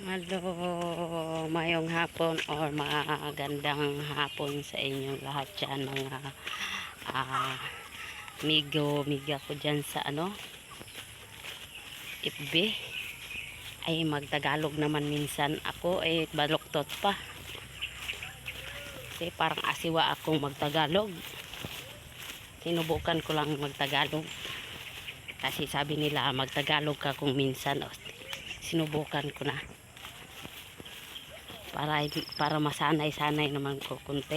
Hello, mayong hapon or magandang hapon sa inyong lahat dyan mga miga ko dyan sa FB. Ay magtagalog naman minsan ako, baluktot pa kasi parang asiwa akong magtagalog. Sinubukan ko lang magtagalog kasi sabi nila magtagalog ka kung minsan. Sinubukan ko na para masanay-sanay naman ko kunti.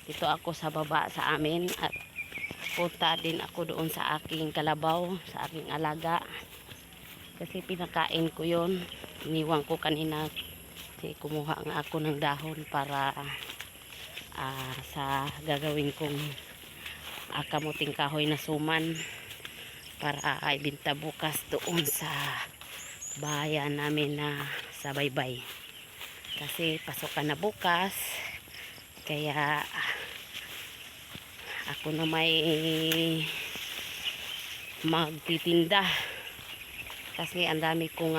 Dito ako sa baba sa amin at punta din ako doon sa aking kalabaw, sa aking alaga. Kasi pinakain ko yon. Iniwan ko kanina. Kasi kumuha nga ako ng dahon para sa gagawin kong kamuting kahoy na suman para ibenta bukas doon sa bayan namin na sa Baybay. Kasi pasokan na bukas. Kaya ako na may magtitinda. Kasi ang dami kong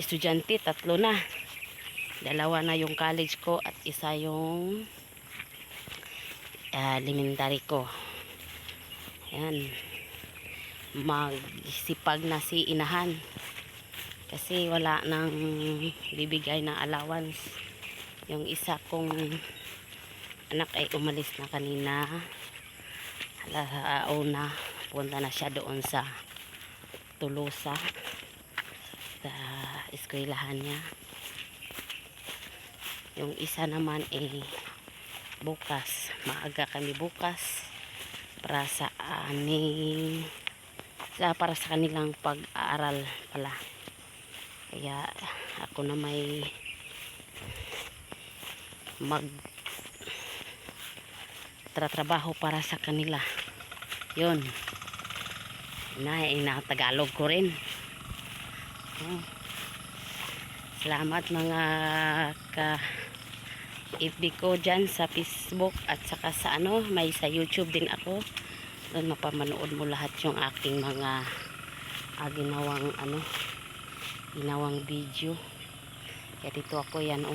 estudyante, 3 na. 2 na yung college ko at isa yung elementary ko. Ayan. Magsipag na si inahan. Kasi wala nang bibigay na allowance. Yung isa kong anak ay umalis na kanina. Alauna, punta na siya doon sa Tolosa sa eskwelahan niya. Yung isa naman bukas, maaga kami bukas para sa para sa kanilang pag-aaral pala. Kaya ako na may trabaho para sa kanila. Yun. Tagalog ko rin. Salamat mga FB ko dyan sa Facebook at saka sa may sa YouTube din ako. Doon mapamanood mo lahat yung aking mga ginawang video. Kaya dito ako yan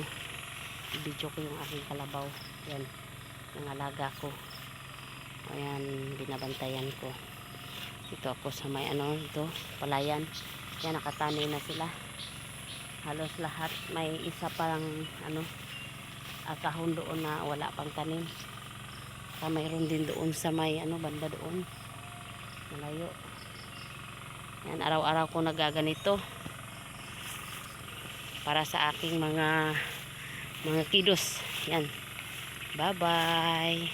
video ko yung aking kalabaw. Yan, yung alaga ko. Ayan, binabantayan ko. Dito ako sa may ito, palayan. Yan, nakatanay na sila. Halos lahat. May isa parang kahon doon na wala pang tanim. Mayroon din doon sa may banda doon. Malayo. Yan, araw-araw ko nagaganito. Para sa aking mga kidos. Yan. Bye-bye.